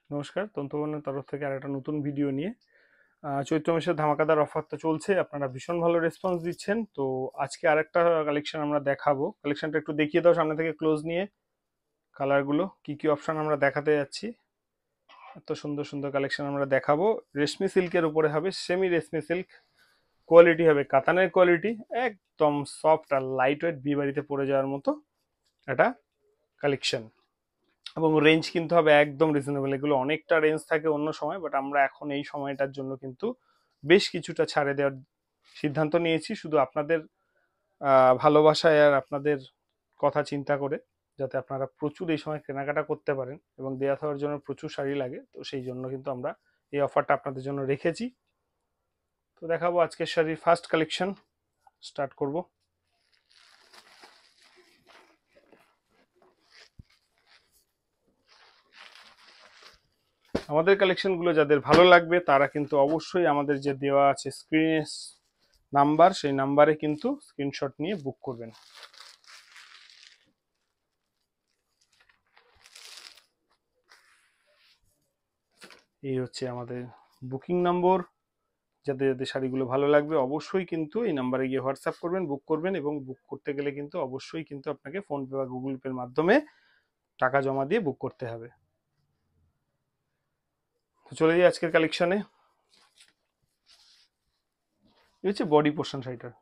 নমস্কার, তন্তুবনের তরফ থেকে আরেকটা নতুন ভিডিও নিয়ে চৈত্র মাসের ধামাকাদার অফার তো চলছে। আপনারা ভীষণ ভালো রেসপন্স দিচ্ছেন। তো আজকে আরেকটা কালেকশন আমরা দেখাবো। কালেকশনটা একটু দেখিয়ে দাও সামনে থেকে ক্লোজ নিয়ে। কালারগুলো কি কি অপশন আমরা দেখাতে যাচ্ছি, এত সুন্দর সুন্দর কালেকশন আমরা দেখাবো। রেশমি সিল্কের উপরে হবে, সেমি রেশমি সিল্ক। কোয়ালিটি হবে কাতানের কোয়ালিটি, একদম সফট আর লাইট ওয়েট, বিয়ে বাড়িতে পরে যাওয়ার মতো একটা কালেকশন। এবং রেঞ্জ কিন্তু হবে একদম রিজনেবল। এগুলো অনেকটা রেঞ্জ থাকে অন্য সময়, বাট আমরা এখন এই সময়টার জন্য কিন্তু বেশ কিছুটা ছাড়ে দেওয়ার সিদ্ধান্ত নিয়েছি, শুধু আপনাদের ভালোবাসায় আর আপনাদের কথা চিন্তা করে, যাতে আপনারা প্রচুর এই সময় কেনাকাটা করতে পারেন। এবং দেওয়া থাকার জন্য প্রচুর শাড়ি লাগে, তো সেই জন্য কিন্তু আমরা এই অফারটা আপনাদের জন্য রেখেছি। তো দেখাবো আজকের শাড়ির ফার্স্ট কালেকশন। স্টার্ট করব। আমাদের কালেকশনগুলো যাদের ভালো লাগবে তারা কিন্তু অবশ্যই আমাদের যে দেওয়া আছে স্ক্রিনে নাম্বার, সেই নাম্বারে কিন্তু স্ক্রিনশট নিয়ে বুক করবেন। এই হচ্ছে আমাদের বুকিং নম্বর। যাদের যাদের শাড়িগুলো ভালো লাগবে অবশ্যই কিন্তু এই নাম্বারে গিয়ে হোয়াটসঅ্যাপ করবেন, বুক করবেন। এবং বুক করতে গেলে কিন্তু অবশ্যই কিন্তু আপনাকে ফোনপে বা গুগল পের মাধ্যমে টাকা জমা দিয়ে বুক করতে হবে। তো চলে যাই আজকের কালেকশনে। এই হচ্ছে বডি পোর্শন শাড়িটার,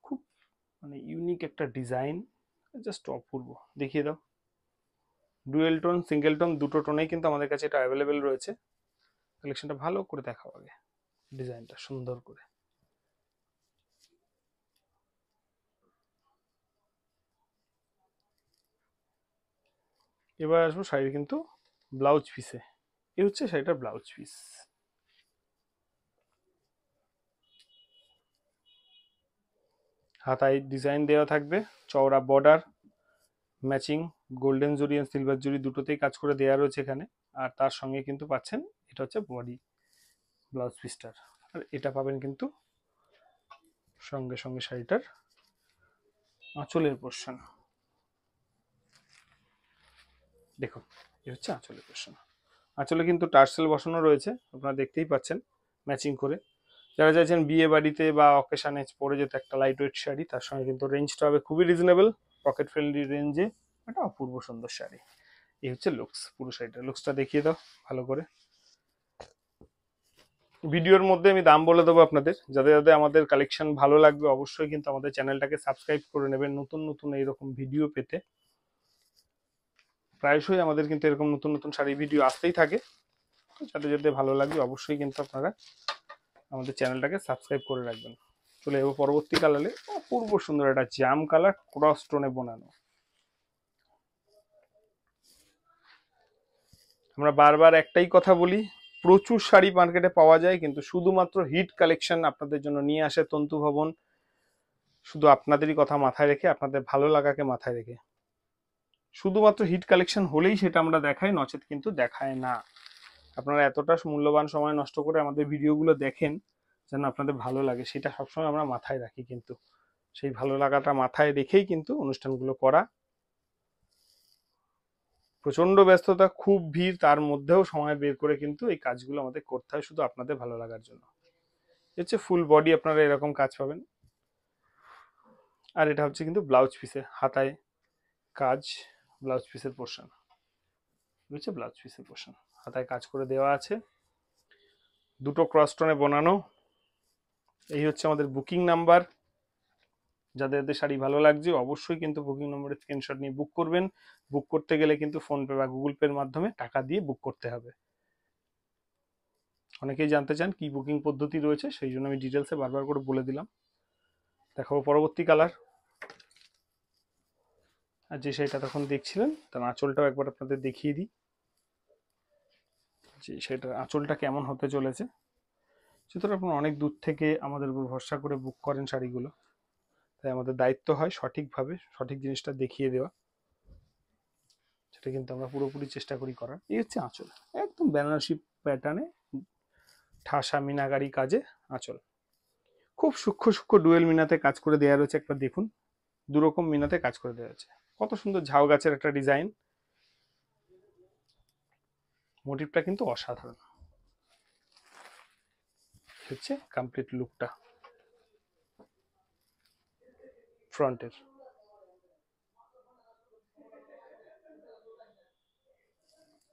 খুব ইউনিক একটা ডিজাইন, জাস্ট অপূর্ব। দেখিয়ে দাও। ডুয়েল টোন, সিঙ্গেল টোন, দুটো টোনেই কিন্তু আমাদের কাছে এটা অ্যাভেলেবেল রয়েছে। কালেকশনটা ভালো করে দেখাও আগে, ডিজাইনটা সুন্দর করে। এবার আসবো শাড়ির কিন্তু ব্লাউজ পিসে। এই হচ্ছে শাড়িটার ব্লাউজ পিস। হাতায় ডিজাইন দেওয়া থাকবে, চওড়া বর্ডার, ম্যাচিং গোল্ডেন জরি আর সিলভার জরি দুটোতেই কাজ করে দেওয়া রয়েছে এখানে। আর তার সঙ্গে কিন্তু পাচ্ছেন, এটা হচ্ছে বডি ব্লাউজ পিসটার। আর এটা পাবেন কিন্তু সঙ্গে সঙ্গে শাড়িটার আঁচলের পোর্শন। দেখুন, এই হচ্ছে আঁচলের পোর্শন। আঁচলে কিন্তু টার্সেল বসানো রয়েছে, আপনারা দেখতেই পাচ্ছেন ম্যাচিং করে। যারা চাইছেন বিয়ে বাড়িতে বা অকেশানে পরে যেতে একটা লাইট ওয়েট শাড়ি, তার সঙ্গে কিন্তু রেঞ্জটা হবে খুবই রিজনেবল, পকেট ফ্রেন্ডলি রেঞ্জে একটা অপূর্ব সুন্দর শাড়ি। এই হচ্ছে লুকস, পুরো শাড়িটা লুকসটা দেখিয়ে দাও ভালো করে। ভিডিওর মধ্যে আমি দাম বলে দেবো আপনাদের। যাদের যাদের আমাদের কালেকশন ভালো লাগবে অবশ্যই কিন্তু আমাদের চ্যানেলটাকে সাবস্ক্রাইব করে নেবেন, নতুন নতুন এইরকম ভিডিও পেতে। প্রায়শই আমাদের কিন্তু এরকম নতুন নতুন শাড়ি ভিডিও আসতেই থাকে। যাদের যাদের ভালো লাগবে অবশ্যই কিন্তু আপনারা আমাদের চ্যানেলটাকে সাবস্ক্রাইব করে রাখবেন। চলে যাবো পরবর্তী কালারে। অপূর্ব সুন্দর একটা জাম কালার, ক্রস স্টোনে বোনানো। আমরা বারবার একটাই কথা বলি, প্রচুর শাড়ি মার্কেটে পাওয়া যায়, কিন্তু শুধুমাত্র হিট কালেকশন আপনাদের জন্য নিয়ে আসে তন্তু ভবন, শুধু আপনাদেরই কথা মাথায় রেখে, আপনাদের ভালো লাগাকে মাথায় রেখে। শুধুমাত্র হিট কালেকশন হলেই সেটা আমরা দেখাই, নচেত কিন্তু দেখায় না। আপনারা এতটা মূল্যবান সময় নষ্ট করে আমাদের ভিডিওগুলো দেখেন যেন আপনাদের ভালো লাগে, সেটা সবসময় আমরা মাথায় রাখি। কিন্তু সেই ভালো লাগাটা মাথায় রেখেই কিন্তু অনুষ্ঠানগুলো করা। প্রচন্ড ব্যস্ততা, খুব ভিড়, তার মধ্যেও সময় বের করে কিন্তু এই কাজগুলো আমাদের করতে হয় শুধু আপনাদের ভালো লাগার জন্য। হচ্ছে ফুল বডি আপনারা এরকম কাজ পাবেন। আর এটা হচ্ছে কিন্তু ব্লাউজ পিসে হাতায় কাজ, ব্লাউজ পিসের পোর্শন হচ্ছে ব্লাউজ পিসের পোর্শন, হাতায় কাজ করে দেওয়া আছে, দুটো ক্রসস্টোনে বানানো। এই হচ্ছে আমাদের বুকিং নাম্বার। যাদের যাদের শাড়ি ভালো লাগছে অবশ্যই কিন্তু বুকিং নম্বরের স্ক্রিনশট নিয়ে বুক করবেন। বুক করতে গেলে কিন্তু ফোনপে বা গুগল পের মাধ্যমে টাকা দিয়ে বুক করতে হবে। অনেকেই জানতে চান কি বুকিং পদ্ধতি রয়েছে, সেই জন্য আমি ডিটেলসে বারবার করে বলে দিলাম। দেখাবো পরবর্তী কালার। আর যে শাড়িটা তখন দেখছিলেন তার আঁচলটাও একবার আপনাদের দেখিয়ে দিই, যে সেটার আঁচলটা কেমন হতে চলেছে। সুতরাং আপনারা অনেক দূর থেকে আমাদের উপর ভরসা করে বুক করেন শাড়িগুলো, তাই আমাদের দায়িত্ব হয় সঠিকভাবে সঠিক জিনিসটা দেখিয়ে দেওয়া। সেটা কিন্তু আমরা পুরোপুরি চেষ্টা করি করার। এই হচ্ছে আঁচল, একদম বেনারসি প্যাটার্নে ঠাসা মিনাকারি কাজে আঁচল। খুব সূক্ষ্ম সূক্ষ্ম ডুয়েল মিনাতে কাজ করে দেওয়া রয়েছে, একবার দেখুন। দুরকম মিনাতে কাজ করে দেওয়া হয়েছে। কত সুন্দর ঝাউ গাছের একটা ডিজাইন। মোটিভটা কিন্তু অসাধারণ হচ্ছে কমপ্লিট লুকটা ফ্রন্টের।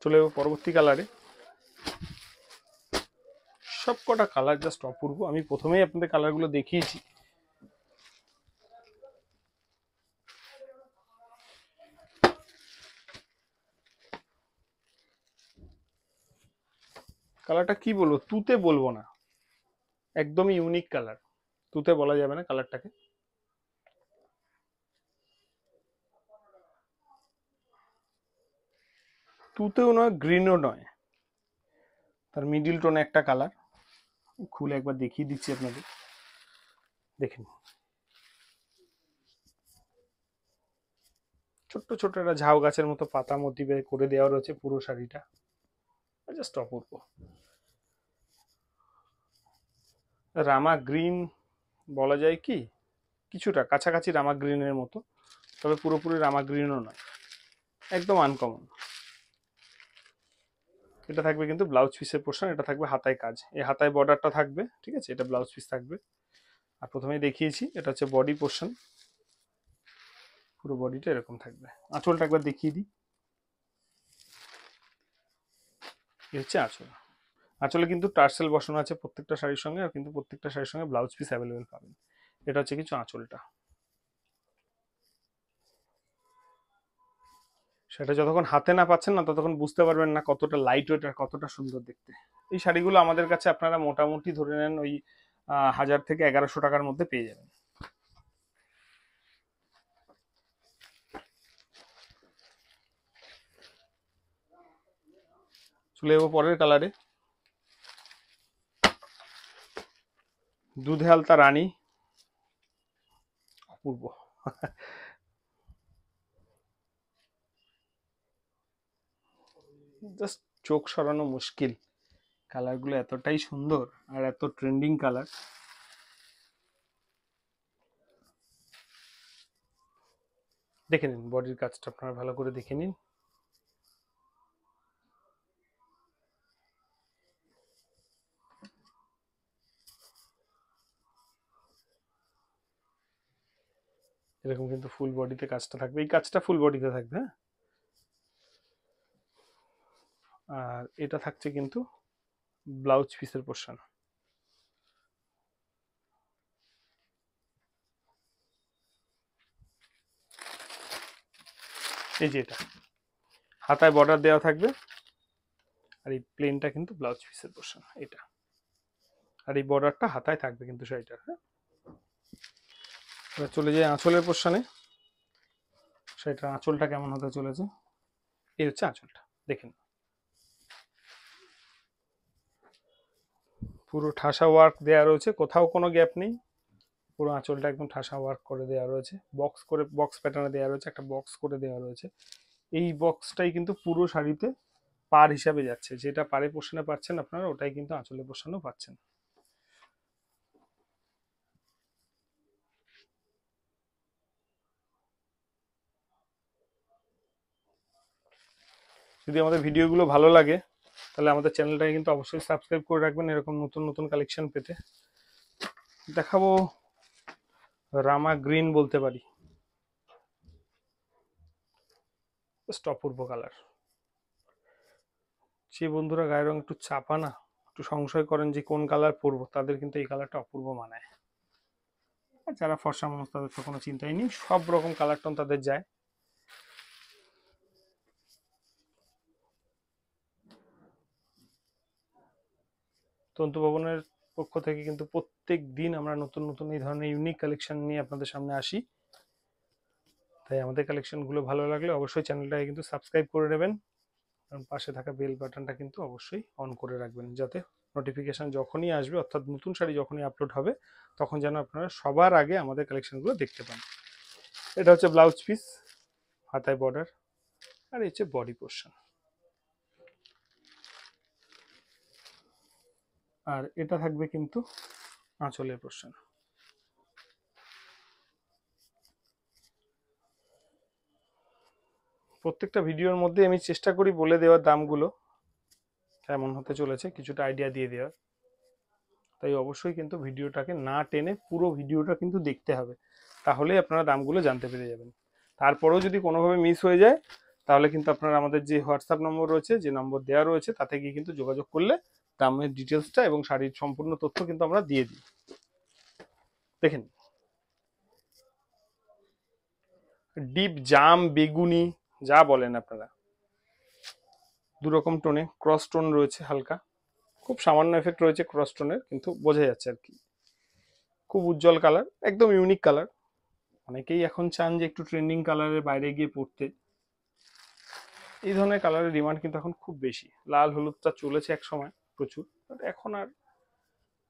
চলে যাবো পরবর্তী কালারে। সবকটা কালার জাস্ট অপূর্ব। আমি প্রথমেই আপনাদের কালারগুলো দেখিয়েছি। কালারটা কি বলবো, তুতে বলবো না, একদমই ইউনিক কালার। তুতে বলা যাবে না কালারটাকে। তুতেও নয়, গ্রিনও নয়, তার মিডিল টোনে একটা কালার। খুলে একবার দেখিয়ে দিচ্ছি আপনাদের, দেখেন। ছোট্ট ছোট্ট একটা ঝাউ গাছের মতো পাতা মোটিভে করে দেওয়া রয়েছে পুরো শাড়িটা, জাস্ট অপূর্ব। রামা গ্রিন বলা যায় কি, কিছুটা কাছাকাছি রামা গ্রিনের মতো, তবে পুরোপুরি রামা গ্রিনও নয়, একদম আনকমন। এটা থাকবে কিন্তু ব্লাউজ পিসের পোর্শন, এটা থাকবে হাতায় কাজ, এই হাতায় বর্ডারটা থাকবে, ঠিক আছে, এটা ব্লাউজ পিস থাকবে। আর প্রথমেই দেখিয়েছি এটা হচ্ছে বডি পোর্শন, পুরো বডিটা এরকম থাকবে। আঁচলটা একবার দেখিয়ে দিই, এই হচ্ছে আঁচল। আঁচলে কিন্তু টার্সেল বসানো আছে প্রত্যেকটা শাড়ির সঙ্গে, আর কিন্তু প্রত্যেকটা শাড়ির সঙ্গে ব্লাউজ পিস অ্যাভেলেবেল পাবেন। এটা হচ্ছে কিছু আঁচলটা। সেটা যতক্ষণ হাতে না পাচ্ছেন না ততক্ষণ বুঝতে পারবেন না কতটা লাইট ওয়েট আর কতটা সুন্দর দেখতে। এই শাড়িগুলো আমাদের কাছে আপনারা মোটামুটি ধরে নেন ওই 1000 থেকে 1100 টাকার মধ্যে পেয়ে যাবেন। চলে যাবো পরের কালারে। দুধে আলতা রানী, অপূর্ব। জাস্ট চোখ সরানো মুশকিল, কালারগুলো এতটাই সুন্দর আর এত ট্রেন্ডিং কালার। দেখে নিন বডির কাজটা, আপনারা ভালো করে দেখে নিন। এরকম কিন্তু ফুল বডিতে কাজটা থাকবে, এই কাজটা ফুল বডিতে থাকবে। হ্যাঁ, আর এটা থাকছে কিন্তু ব্লাউজ পিসের পোর্শন। এই যে এটা হাতায় বর্ডার দেওয়া থাকবে, আর এই প্লেনটা কিন্তু ব্লাউজ পিসের পোর্শন এটা, আর এই বর্ডারটা হাতায় থাকবে কিন্তু শাড়িটার। হ্যাঁ, এবার চলে যায় আঁচলের পোর্শনে। শাড়িটার আঁচলটা কেমন হতে চলেছে, এই হচ্ছে আঁচলটা, দেখেন। পুরো ঠাসা ওয়ার্ক দেওয়া রয়েছে, কোথাও কোনো গ্যাপ নেই। পুরো আঁচলটা একদম ঠাসা ওয়ার্ক করে দেওয়া রয়েছে, বক্স করে, বক্স প্যাটার্নে দেওয়া রয়েছে, একটা বক্স করে দেওয়া রয়েছে। এই বক্সটাই কিন্তু পুরো শাড়িতে পার হিসাবে যাচ্ছে, যেটা পারে পোর্শনে পাচ্ছেন আপনারা ওটাই কিন্তু আঁচলে পোর্শনেও পাচ্ছেন। যদি আমাদের ভিডিওগুলো ভালো লাগে তাহলে আমাদের চ্যানেলটাকে কিন্তু অবশ্যই সাবস্ক্রাইব করে রাখবেন এরকম নতুন নতুন কালেকশন পেতে। দেখাবো রামা গ্রিন বলতে পারি, জাস্ট অপূর্ব কালার। যে বন্ধুরা গায়ের রং একটু চাপা না, একটু সংশয় করেন যে কোন কালার পরবো, তাদের কিন্তু এই কালারটা অপূর্ব মানায়। আর যারা ফর্সা মানুষ তাদের তো কোনো চিন্তাই নেই, সব রকম কালার টোন তাদের যায়। তন্তু ভবনের পক্ষ থেকে কিন্তু প্রত্যেক দিন আমরা নতুন নতুন এই ধরনের ইউনিক কালেকশন নিয়ে আপনাদের সামনে আসি। তাই আমাদের কালেকশনগুলো ভালো লাগলে অবশ্যই চ্যানেলটাকে কিন্তু সাবস্ক্রাইব করে নেবেন, কারণ পাশে থাকা বেল বাটনটা কিন্তু অবশ্যই অন করে রাখবেন, যাতে নোটিফিকেশন যখনই আসবে, অর্থাৎ নতুন শাড়ি যখনই আপলোড হবে তখন যেন আপনারা সবার আগে আমাদের কালেকশনগুলো দেখতে পান। এটা হচ্ছে ব্লাউজ পিস, হাতায় বর্ডার, আর এই হচ্ছে বডি পোর্শন। আর এটা থাকবে কিন্তু আঁচলের পোর্শন। প্রত্যেকটা ভিডিওর মধ্যে আমি চেষ্টা করি বলে দেওয়ার দামগুলো, কেমন হতে চলেছে কিছুটা আইডিয়া দিয়ে দেওয়ার। তাই অবশ্যই কিন্তু ভিডিওটাকে না টেনে পুরো ভিডিওটা কিন্তু দেখতে হবে, তাহলেই আপনারা দামগুলো জানতে পেরে যাবেন। তারপরেও যদি কোনোভাবে মিস হয়ে যায় তাহলে কিন্তু আপনারা আমাদের যে হোয়াটসঅ্যাপ নম্বর রয়েছে, যে নম্বর দেওয়া রয়েছে, তাতে গিয়ে কিন্তু যোগাযোগ করলে দামের ডিটেলসটা এবং শাড়ির সম্পূর্ণ তথ্য কিন্তু আমরা দিয়ে দিই। দেখেন, ডিপ জাম বেগুনি যা বলেন আপনারা, দুরকম টোনে ক্রস টোন রয়েছে, হালকা খুব সামান্য এফেক্ট রয়েছে ক্রস টোনের, কিন্তু বোঝা যাচ্ছে আর কি। খুব উজ্জ্বল কালার, একদম ইউনিক কালার। অনেকেই এখন চান যে একটু ট্রেন্ডিং কালারের বাইরে গিয়ে পড়তে, এই ধরনের কালারের ডিমান্ড কিন্তু এখন খুব বেশি। লাল হলুদটা চলেছে এক সময় প্রচুর, বাট এখন আর,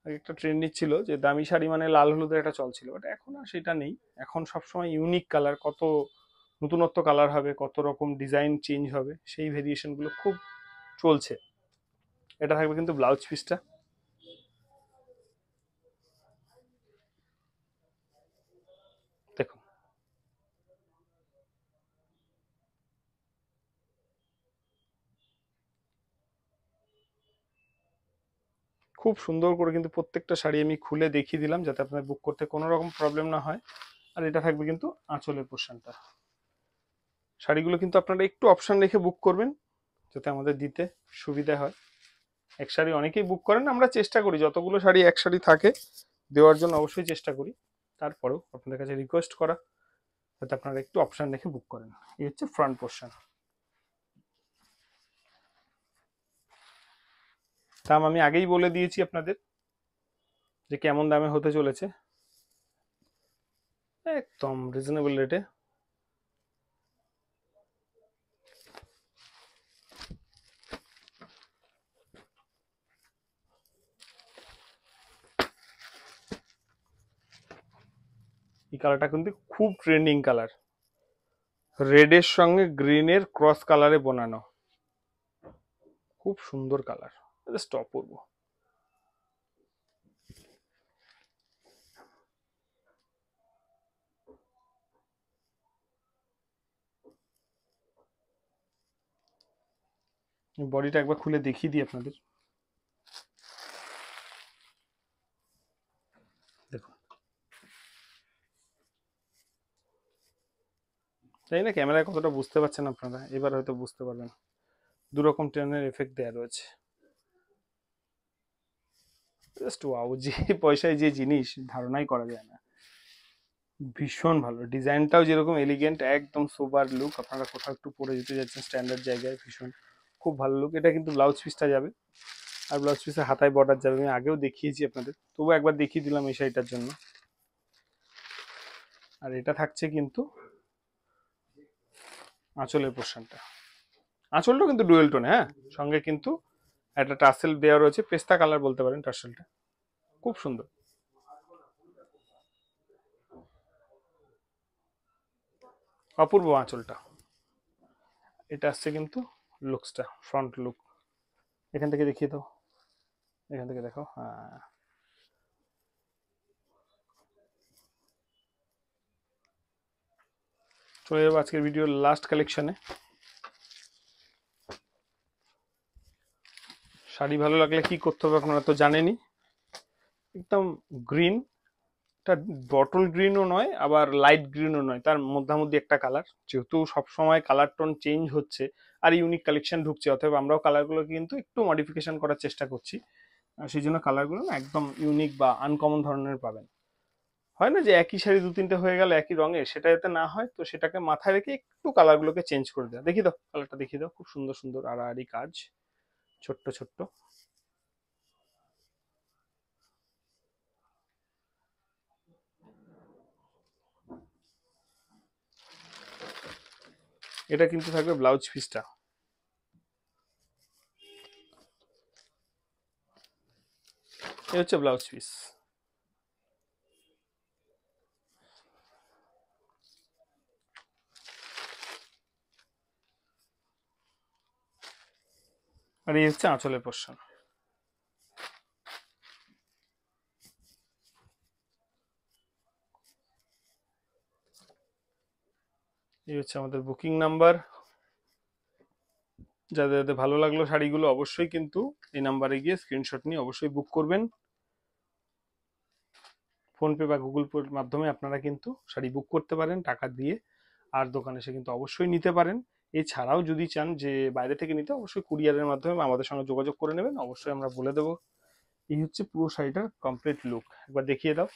একটা ট্রেন্ডই ছিল যে দামি শাড়ি মানে লাল হলুদের একটা চল ছিল, বাট এখন আর সেটা নেই। এখন সবসময় ইউনিক কালার, কত নতুনত্ব কালার হবে, কত রকম ডিজাইন চেঞ্জ হবে, সেই ভেরিয়েশন গুলো খুব চলছে। এটা থাকবে কিন্তু ব্লাউজ পিসটা, দেখুন খুব সুন্দর করে কিন্তু প্রত্যেকটা শাড়ি আমি খুলে দেখিয়ে দিলাম যাতে আপনার বুক করতে কোনো রকম প্রবলেম না হয়। আর এটা থাকবে কিন্তু আঁচলের পোর্শনটা। শাড়িগুলো কিন্তু আপনারা একটু অপশন রেখে বুক করবেন যাতে আমাদের দিতে সুবিধা হয়। এক শাড়ি অনেকেই বুক করেন, আমরা চেষ্টা করি যতগুলো শাড়ি এক শাড়ি থাকে দেওয়ার জন্য অবশ্যই চেষ্টা করি। তারপরেও আপনাদের কাছে রিকোয়েস্ট করা যাতে আপনারা একটু অপশন রেখে বুক করেন। এই হচ্ছে ফ্রন্ট পোর্শন। দাম আমি আগেই বলে দিয়েছি আপনাদের যে কেমন দামে হতে চলেছে, একদম রিজনেবল রেটে। এই কালারটা কিন্তু খুব ট্রেন্ডিং কালার, রেডের সঙ্গে গ্রিনের ক্রস কালারে বানানো, খুব সুন্দর কালার, জাস্ট অপূর্ব। বডিটা একবার খুলে দেখিয়ে দিই আপনাদের, দেখুন। জানি না ক্যামেরায় কতটা বুঝতে পারছেন আপনারা, এবার হয়তো বুঝতে পারবেন। দুরকম ট্রেনের এফেক্ট দেওয়া রয়েছে, জাস্ট ওয়াও। যে পয়সায় যে জিনিস ধারণাই করা যায় না। ভীষণ ভালো, ডিজাইনটাও যেরকম এলিগেন্ট, একদম সোবার লুক। আপনারা কোথাও একটু পরে যেতে যাচ্ছেন স্ট্যান্ডার্ড জায়গায়, ভীষণ খুব ভালো লুক। এটা কিন্তু ব্লাউজ পিসটা যাবে, আর ব্লাউজ পিসের হাতায় বর্ডার যাবে। আমি আগেও দেখিয়েছি আপনাদের, তবু একবার দেখিয়ে দিলাম এই শাড়িটার জন্য। আর এটা থাকছে কিন্তু আঁচলের পোর্শনটা। আঁচলটা কিন্তু ডুয়েল টোনে, হ্যাঁ, সঙ্গে কিন্তু একটা টাসেল দেওয়া রয়েছে, পেস্তা কালার বলতে পারেন টাসেলটা, খুব সুন্দর। অপূর্ব আঁচলটা। এটা আসছে কিন্তু লুকসটা, ফ্রন্ট লুক। এখান থেকে দেখিয়ে দাও, এখান থেকে দেখো, হ্যাঁ। চলে যাবো আজকের ভিডিওর লাস্ট কালেকশনে। শাড়ি ভালো লাগলে কি করতে হবে আপনারা তো জানেনই। একদম গ্রিন, এটা বটল গ্রিনও নয় আবার লাইট গ্রিনও নয়, তার মধ্যে একটা কালার। যেহেতু সবসময় কালার টোন চেঞ্জ হচ্ছে আর ইউনিক কালেকশন ঢুকছে, অতএব আমরাও কালারগুলোকে কিন্তু একটু মডিফিকেশন করার চেষ্টা করছি। সেই জন্য কালারগুলো না একদম ইউনিক বা আনকমন ধরনের পাবেন। হয় না যে একই শাড়ি দু তিনটে হয়ে গেল একই রঙের, সেটা যাতে না হয়, তো সেটাকে মাথায় রেখে একটু কালারগুলোকে চেঞ্জ করে দেওয়া। দেখি দাও কালারটা, দেখিয়ে দাও, খুব সুন্দর সুন্দর আড়াআড়ি কাজ, ছোট্ট ছোট্ট। এটা কিন্তু থাকবে ব্লাউজ পিসটা, এই হচ্ছে ব্লাউজ পিস। আর এই হচ্ছে আঁচলের পোর্শন। এই হচ্ছে আমাদের বুকিং নাম্বার। যাদের যাদের ভালো লাগলো শাড়িগুলো অবশ্যই কিন্তু এই নাম্বারে গিয়ে স্ক্রিনশট নিয়ে অবশ্যই বুক করবেন। ফোনপে বা গুগল পের মাধ্যমে আপনারা কিন্তু শাড়ি বুক করতে পারেন টাকা দিয়ে, আর দোকানে এসে কিন্তু অবশ্যই নিতে পারেন। এছাড়াও যদি চান যে বাইরে থেকে নিতে, অবশ্যই কুরিয়ারের মাধ্যমে আমাদের সঙ্গে যোগাযোগ করে নেবেন, অবশ্যই আমরা বলে দেবো। এই হচ্ছে পুরো শাড়িটার কমপ্লিট লুক, একবার দেখিয়ে দাও।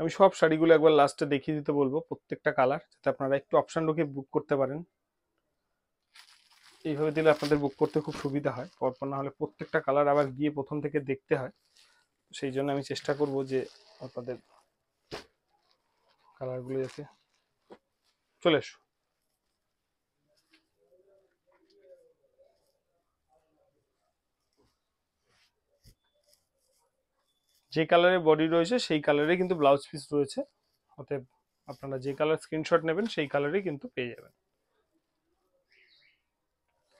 আমি সব শাড়িগুলো একবার লাস্টে দেখিয়ে দিতে বলবো, প্রত্যেকটা কালার, যাতে আপনারা একটু অপশন ঢুকে বুক করতে পারেন। এইভাবে দিলে আপনাদের বুক করতে খুব সুবিধা হয়, পরপর না হলে প্রত্যেকটা কালার আবার গিয়ে প্রথম থেকে দেখতে হয়। সেই জন্য আমি চেষ্টা করব যে আপনাদের কালারগুলো যাতে চলে এসো। যে কালারের বডি রয়েছে সেই কালারে কিন্তু ব্লাউজ পিস রয়েছে, অতএব আপনারা যে কালার স্ক্রিনশট নেবেন সেই কালারেই কিন্তু পেয়ে যাবেন।